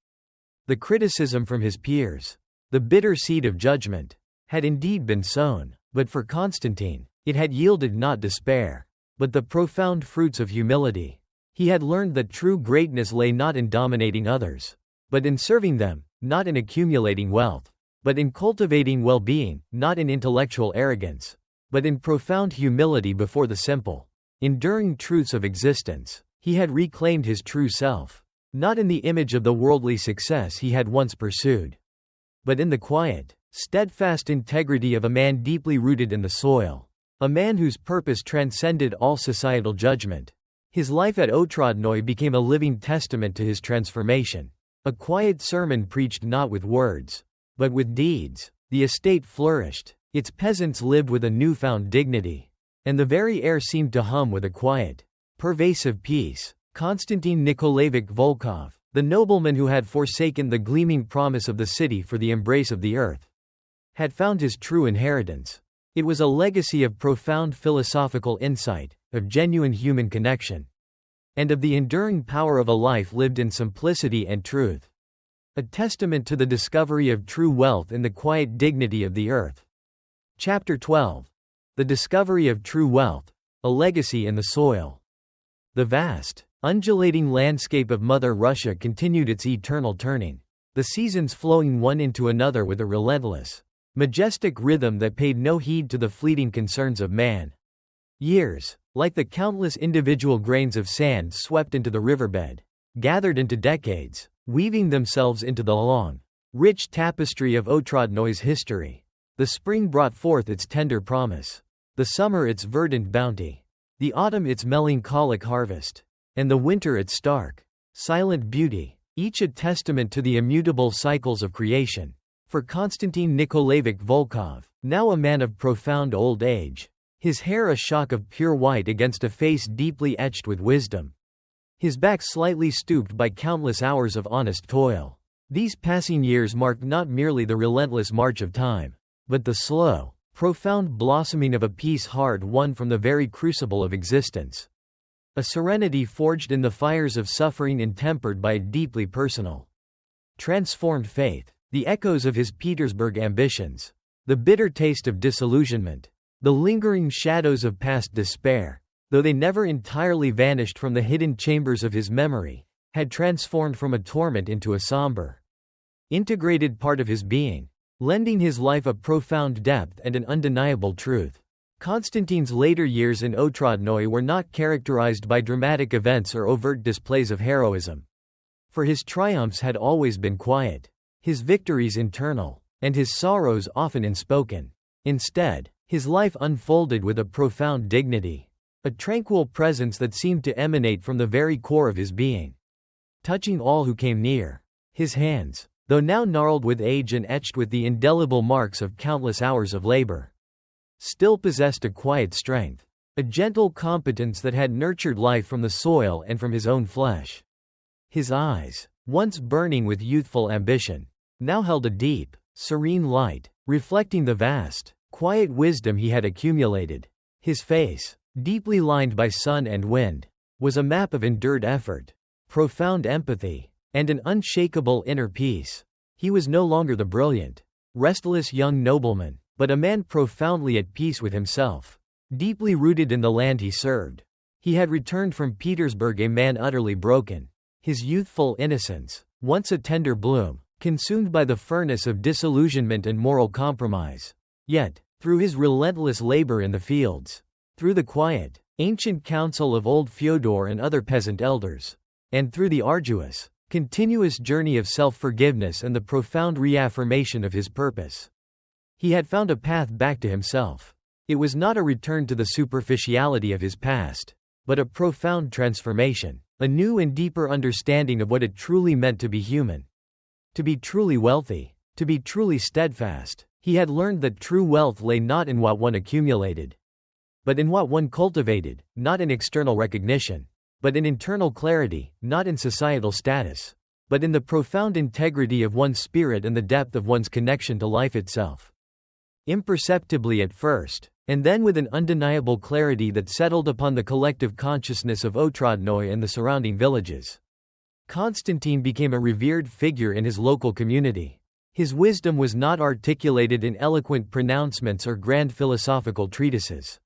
The criticism from his peers, the bitter seed of judgment, had indeed been sown, but for Konstantin, it had yielded not despair, but the profound fruits of humility. He had learned that true greatness lay not in dominating others, but in serving them, not in accumulating wealth, but in cultivating well-being, not in intellectual arrogance, but in profound humility before the simple, enduring truths of existence. He had reclaimed his true self, not in the image of the worldly success he had once pursued, but in the quiet, steadfast integrity of a man deeply rooted in the soil, a man whose purpose transcended all societal judgment. His life at Otradnoy became a living testament to his transformation. A quiet sermon preached not with words, but with deeds. The estate flourished, its peasants lived with a newfound dignity, and the very air seemed to hum with a quiet, pervasive peace. Konstantin Nikolaevich Volkov, the nobleman who had forsaken the gleaming promise of the city for the embrace of the earth, had found his true inheritance. It was a legacy of profound philosophical insight, of genuine human connection, and of the enduring power of a life lived in simplicity and truth. a testament to the discovery of true wealth in the quiet dignity of the earth. Chapter 12. The discovery of true wealth, a legacy in the soil. The vast, undulating landscape of Mother Russia continued its eternal turning, the seasons flowing one into another with a relentless, majestic rhythm that paid no heed to the fleeting concerns of man. Years, like the countless individual grains of sand swept into the riverbed, gathered into decades, weaving themselves into the long, rich tapestry of Otradnoy's history. The spring brought forth its tender promise, the summer its verdant bounty, the autumn its melancholic harvest, and the winter its stark, silent beauty, each a testament to the immutable cycles of creation. For Konstantin Nikolaevich Volkov, now a man of profound old age, his hair a shock of pure white against a face deeply etched with wisdom, his back slightly stooped by countless hours of honest toil. These passing years marked not merely the relentless march of time, but the slow, profound blossoming of a peace hard-won from the very crucible of existence. A serenity forged in the fires of suffering and tempered by a deeply personal, transformed faith. The echoes of his Petersburg ambitions, the bitter taste of disillusionment, the lingering shadows of past despair, though they never entirely vanished from the hidden chambers of his memory, had transformed from a torment into a somber, integrated part of his being, lending his life a profound depth and an undeniable truth. Konstantin's later years in Otradnoy were not characterized by dramatic events or overt displays of heroism. For his triumphs had always been quiet, his victories internal, and his sorrows often unspoken. Instead, his life unfolded with a profound dignity, a tranquil presence that seemed to emanate from the very core of his being. Touching all who came near, his hands, though now gnarled with age and etched with the indelible marks of countless hours of labor, still possessed a quiet strength, a gentle competence that had nurtured life from the soil and from his own flesh. His eyes, once burning with youthful ambition, now held a deep, serene light, reflecting the vast, quiet wisdom he had accumulated. His face, deeply lined by sun and wind, was a map of endured effort, profound empathy, and an unshakable inner peace. He was no longer the brilliant, restless young nobleman, but a man profoundly at peace with himself, deeply rooted in the land he served. He had returned from Petersburg a man utterly broken, his youthful innocence, once a tender bloom, consumed by the furnace of disillusionment and moral compromise. Yet, through his relentless labor in the fields, through the quiet, ancient counsel of old Fyodor and other peasant elders, and through the arduous, continuous journey of self-forgiveness and the profound reaffirmation of his purpose, he had found a path back to himself. It was not a return to the superficiality of his past, but a profound transformation, a new and deeper understanding of what it truly meant to be human. To be truly wealthy, to be truly steadfast. He had learned that true wealth lay not in what one accumulated, but in what one cultivated, not in external recognition, but in internal clarity, not in societal status, but in the profound integrity of one's spirit and the depth of one's connection to life itself. Imperceptibly at first, and then with an undeniable clarity that settled upon the collective consciousness of Otradnoy and the surrounding villages, Konstantin became a revered figure in his local community. His wisdom was not articulated in eloquent pronouncements or grand philosophical treatises.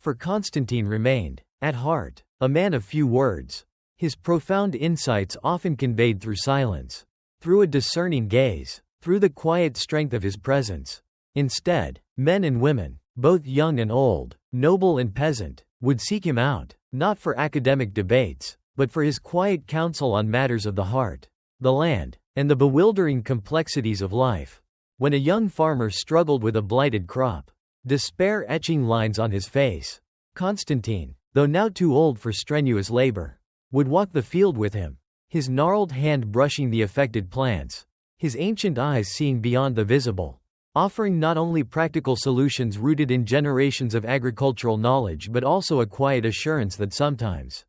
For Konstantin remained, at heart, a man of few words. His profound insights often conveyed through silence, through a discerning gaze, through the quiet strength of his presence. Instead, men and women, both young and old, noble and peasant, would seek him out, not for academic debates, but for his quiet counsel on matters of the heart, the land, and the bewildering complexities of life. When a young farmer struggled with a blighted crop, despair etching lines on his face, Konstantin, though now too old for strenuous labor, would walk the field with him, his gnarled hand brushing the affected plants, his ancient eyes seeing beyond the visible, offering not only practical solutions rooted in generations of agricultural knowledge but also a quiet assurance that sometimes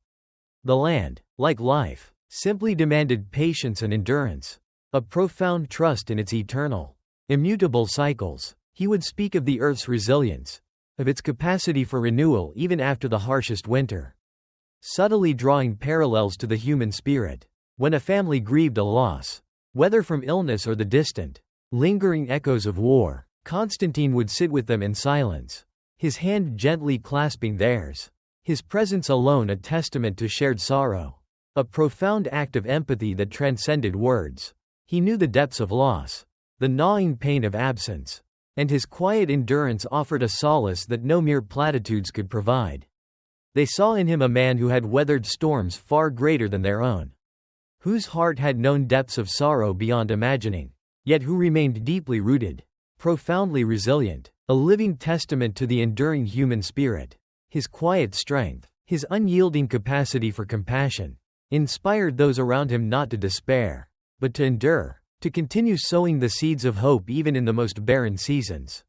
the land, like life, simply demanded patience and endurance, a profound trust in its eternal, immutable cycles. He would speak of the earth's resilience, of its capacity for renewal even after the harshest winter, subtly drawing parallels to the human spirit. When a family grieved a loss, Whether from illness or the distant, lingering echoes of war, Konstantin would sit with them in silence, his hand gently clasping theirs. His presence alone a testament to shared sorrow. A profound act of empathy that transcended words. He knew the depths of loss, the gnawing pain of absence, and his quiet endurance offered a solace that no mere platitudes could provide. They saw in him a man who had weathered storms far greater than their own, whose heart had known depths of sorrow beyond imagining, yet who remained deeply rooted, profoundly resilient, a living testament to the enduring human spirit. His quiet strength, his unyielding capacity for compassion, inspired those around him not to despair, but to endure, to continue sowing the seeds of hope even in the most barren seasons.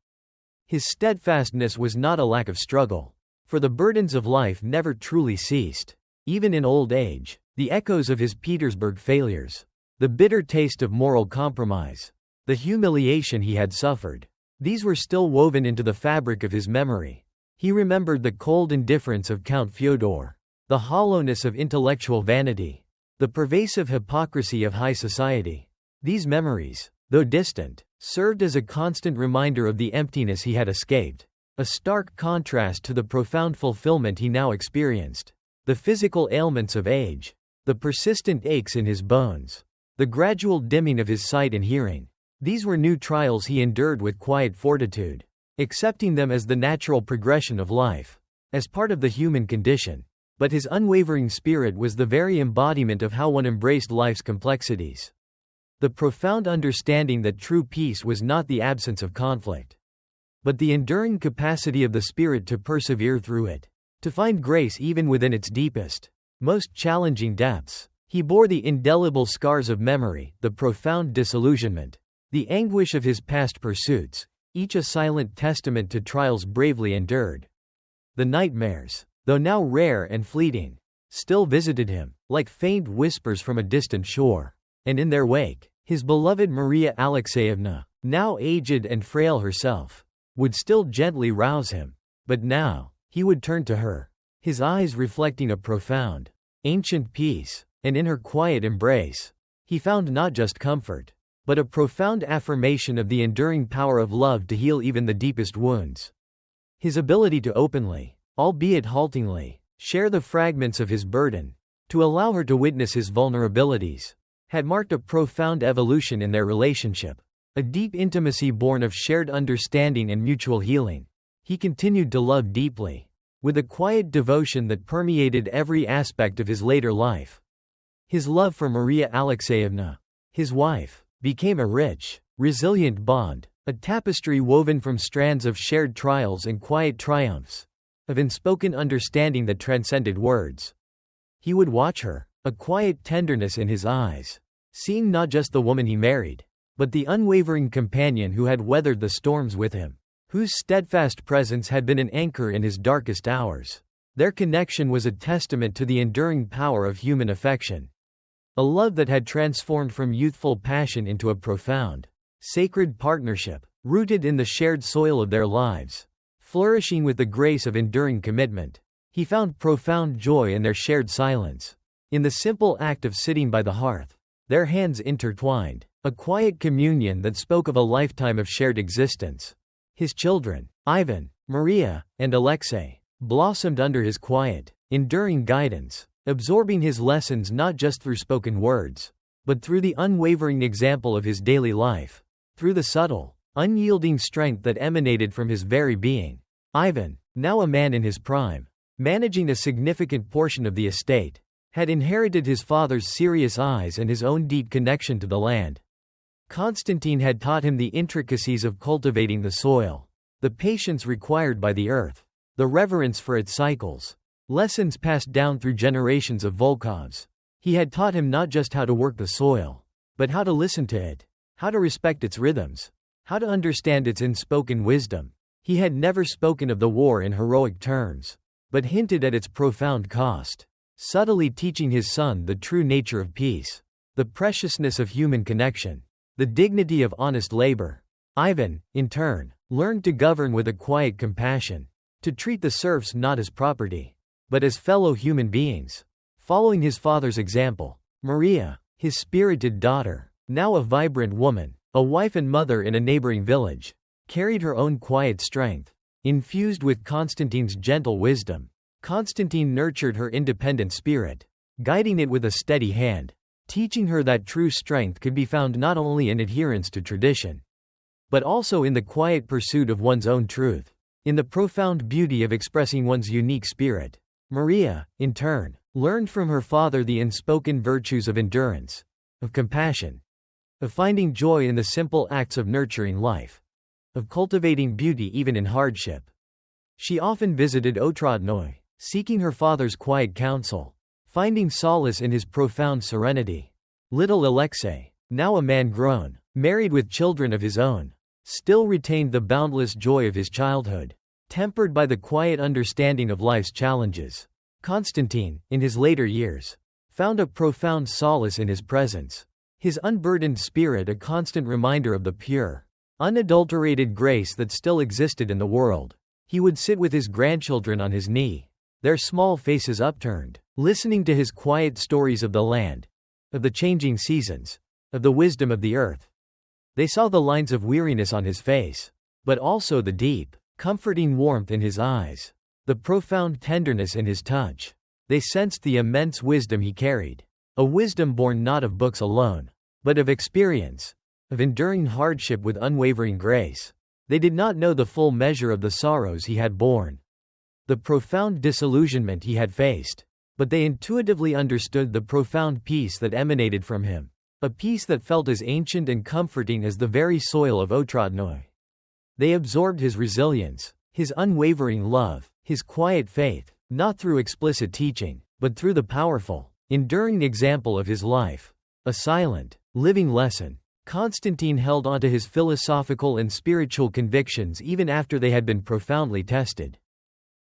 His steadfastness was not a lack of struggle, for the burdens of life never truly ceased. Even in old age, the echoes of his Petersburg failures, the bitter taste of moral compromise, the humiliation he had suffered, these were still woven into the fabric of his memory. He remembered the cold indifference of Count Fyodor, the hollowness of intellectual vanity, the pervasive hypocrisy of high society. These memories, though distant, served as a constant reminder of the emptiness he had escaped, a stark contrast to the profound fulfillment he now experienced. The physical ailments of age, the persistent aches in his bones, the gradual dimming of his sight and hearing, these were new trials he endured with quiet fortitude, accepting them as the natural progression of life, as part of the human condition. But his unwavering spirit was the very embodiment of how one embraced life's complexities. The profound understanding that true peace was not the absence of conflict, but the enduring capacity of the spirit to persevere through it, to find grace even within its deepest, most challenging depths. He bore the indelible scars of memory, the profound disillusionment, the anguish of his past pursuits, each a silent testament to trials bravely endured. The nightmares, though now rare and fleeting, still visited him, like faint whispers from a distant shore. And in their wake, his beloved Maria Alexeyevna, now aged and frail herself, would still gently rouse him. But now, he would turn to her, his eyes reflecting a profound, ancient peace, and in her quiet embrace, he found not just comfort, but a profound affirmation of the enduring power of love to heal even the deepest wounds. His ability to openly, albeit haltingly, share the fragments of his burden, to allow her to witness his vulnerabilities, had marked a profound evolution in their relationship, a deep intimacy born of shared understanding and mutual healing. He continued to love deeply, with a quiet devotion that permeated every aspect of his later life. His love for Maria Alexeyevna, his wife, became a rich, resilient bond, a tapestry woven from strands of shared trials and quiet triumphs, of unspoken understanding that transcended words. He would watch her, a quiet tenderness in his eyes, seeing not just the woman he married, but the unwavering companion who had weathered the storms with him, whose steadfast presence had been an anchor in his darkest hours. Their connection was a testament to the enduring power of human affection. A love that had transformed from youthful passion into a profound, sacred partnership, rooted in the shared soil of their lives, flourishing with the grace of enduring commitment. He found profound joy in their shared silence, in the simple act of sitting by the hearth, their hands intertwined, a quiet communion that spoke of a lifetime of shared existence. His children, Ivan, Maria, and Alexei, blossomed under his quiet, enduring guidance, absorbing his lessons not just through spoken words, but through the unwavering example of his daily life, through the subtle, unyielding strength that emanated from his very being. Ivan, now a man in his prime, managing a significant portion of the estate, had inherited his father's serious eyes and his own deep connection to the land. Konstantin had taught him the intricacies of cultivating the soil, the patience required by the earth, the reverence for its cycles, lessons passed down through generations of Volkovs. He had taught him not just how to work the soil, but how to listen to it, how to respect its rhythms, how to understand its unspoken wisdom. He had never spoken of the war in heroic terms, but hinted at its profound cost, subtly teaching his son the true nature of peace, the preciousness of human connection, the dignity of honest labor. Ivan, in turn, learned to govern with a quiet compassion, to treat the serfs not as property, but as fellow human beings. Following his father's example, Maria, his spirited daughter, now a vibrant woman, a wife and mother in a neighboring village, carried her own quiet strength, infused with Konstantin's gentle wisdom. Konstantin nurtured her independent spirit, guiding it with a steady hand, teaching her that true strength could be found not only in adherence to tradition, but also in the quiet pursuit of one's own truth, in the profound beauty of expressing one's unique spirit. Maria, in turn, learned from her father the unspoken virtues of endurance, of compassion, of finding joy in the simple acts of nurturing life, of cultivating beauty even in hardship. She often visited Otradnoy, seeking her father's quiet counsel, finding solace in his profound serenity. Little Alexei, now a man grown, married with children of his own, still retained the boundless joy of his childhood, tempered by the quiet understanding of life's challenges. Konstantin, in his later years, found a profound solace in his presence, his unburdened spirit a constant reminder of the pure, unadulterated grace that still existed in the world. He would sit with his grandchildren on his knee, their small faces upturned, listening to his quiet stories of the land, of the changing seasons, of the wisdom of the earth. They saw the lines of weariness on his face, but also the deep, comforting warmth in his eyes, the profound tenderness in his touch. They sensed the immense wisdom he carried, a wisdom born not of books alone, but of experience, of enduring hardship with unwavering grace. They did not know the full measure of the sorrows he had borne, the profound disillusionment he had faced, but they intuitively understood the profound peace that emanated from him, a peace that felt as ancient and comforting as the very soil of Otradnoy. They absorbed his resilience, his unwavering love, his quiet faith, not through explicit teaching, but through the powerful, enduring example of his life, a silent, living lesson. Konstantin held onto his philosophical and spiritual convictions even after they had been profoundly tested,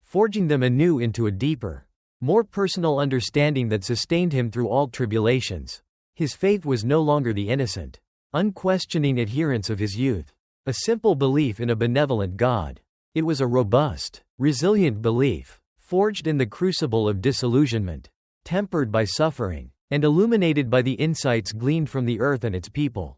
forging them anew into a deeper, more personal understanding that sustained him through all tribulations. His faith was no longer the innocent, unquestioning adherence of his youth, a simple belief in a benevolent God. It was a robust, resilient belief, forged in the crucible of disillusionment, tempered by suffering, and illuminated by the insights gleaned from the earth and its people.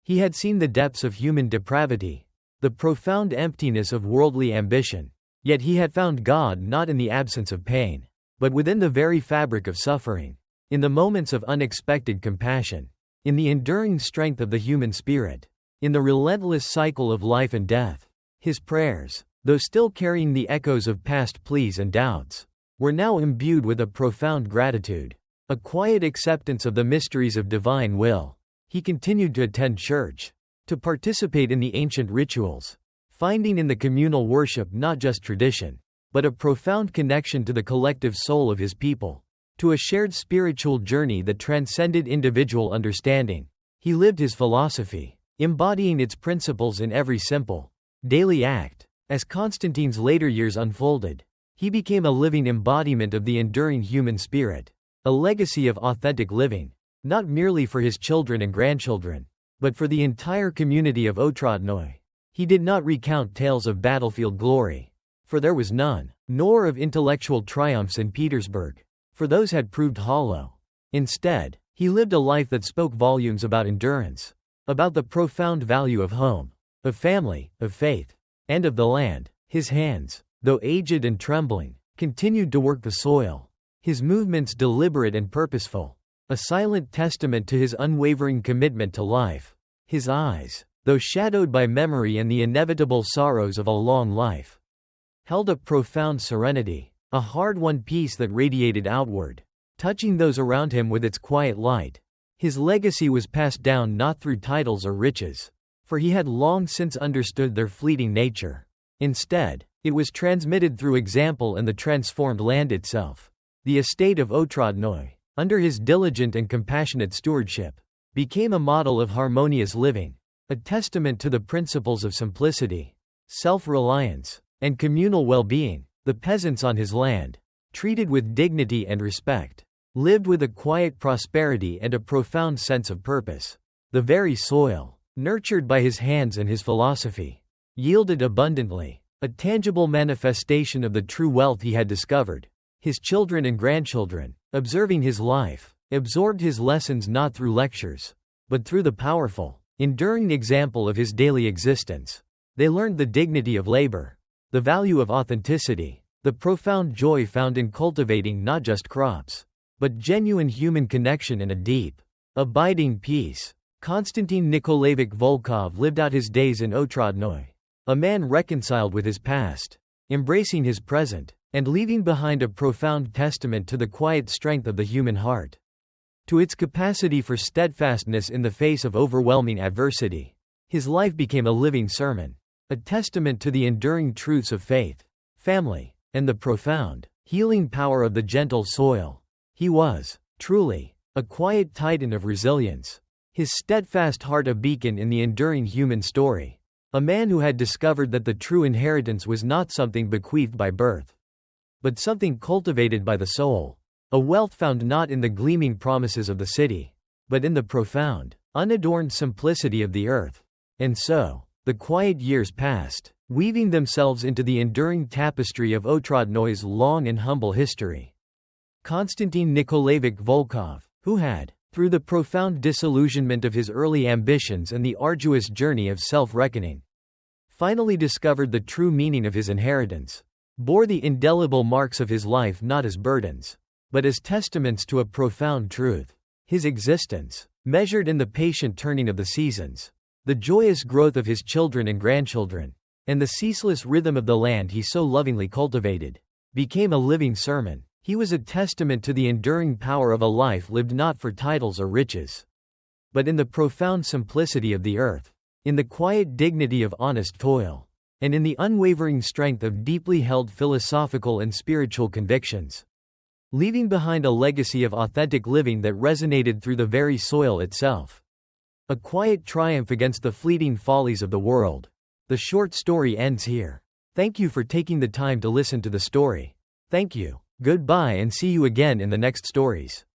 He had seen the depths of human depravity, the profound emptiness of worldly ambition, yet he had found God not in the absence of pain, but within the very fabric of suffering, in the moments of unexpected compassion, in the enduring strength of the human spirit, in the relentless cycle of life and death. His prayers, though still carrying the echoes of past pleas and doubts, were now imbued with a profound gratitude, a quiet acceptance of the mysteries of divine will. He continued to attend church, to participate in the ancient rituals, finding in the communal worship not just tradition, but a profound connection to the collective soul of his people, to a shared spiritual journey that transcended individual understanding. He lived his philosophy, embodying its principles in every simple, daily act. As Konstantin's later years unfolded, he became a living embodiment of the enduring human spirit, a legacy of authentic living, not merely for his children and grandchildren, but for the entire community of Otradnoy. He did not recount tales of battlefield glory, for there was none, nor of intellectual triumphs in Petersburg, for those had proved hollow. Instead, he lived a life that spoke volumes about endurance, about the profound value of home, of family, of faith, and of the land. His hands, though aged and trembling, continued to work the soil, his movements deliberate and purposeful, a silent testament to his unwavering commitment to life. His eyes, though shadowed by memory and the inevitable sorrows of a long life, held a profound serenity, a hard-won peace that radiated outward, touching those around him with its quiet light. His legacy was passed down not through titles or riches, for he had long since understood their fleeting nature. Instead, it was transmitted through example and the transformed land itself. The estate of Otradnoy, under his diligent and compassionate stewardship, became a model of harmonious living, a testament to the principles of simplicity, self-reliance, and communal well-being. The peasants on his land, treated with dignity and respect, lived with a quiet prosperity and a profound sense of purpose. The very soil, nurtured by his hands and his philosophy, yielded abundantly, a tangible manifestation of the true wealth he had discovered. His children and grandchildren, observing his life, absorbed his lessons not through lectures, but through the powerful, enduring example of his daily existence. They learned the dignity of labor, the value of authenticity, the profound joy found in cultivating not just crops, but genuine human connection in a deep, abiding peace. Konstantin Nikolaevich Volkov lived out his days in Otradnoy, a man reconciled with his past, embracing his present, and leaving behind a profound testament to the quiet strength of the human heart, to its capacity for steadfastness in the face of overwhelming adversity. His life became a living sermon, a testament to the enduring truths of faith, family, and the profound, healing power of the gentle soil. He was, truly, a quiet titan of resilience, his steadfast heart a beacon in the enduring human story, a man who had discovered that the true inheritance was not something bequeathed by birth, but something cultivated by the soul, a wealth found not in the gleaming promises of the city, but in the profound, unadorned simplicity of the earth. And so, the quiet years passed, weaving themselves into the enduring tapestry of Otradnoy's long and humble history. Konstantin Nikolaevich Volkov, who had, through the profound disillusionment of his early ambitions and the arduous journey of self-reckoning, finally discovered the true meaning of his inheritance, bore the indelible marks of his life not as burdens, but as testaments to a profound truth. His existence, measured in the patient turning of the seasons, the joyous growth of his children and grandchildren, and the ceaseless rhythm of the land he so lovingly cultivated, became a living sermon. He was a testament to the enduring power of a life lived not for titles or riches, but in the profound simplicity of the earth, in the quiet dignity of honest toil, and in the unwavering strength of deeply held philosophical and spiritual convictions, leaving behind a legacy of authentic living that resonated through the very soil itself. A quiet triumph against the fleeting follies of the world. The short story ends here. Thank you for taking the time to listen to the story. Thank you. Goodbye and see you again in the next stories.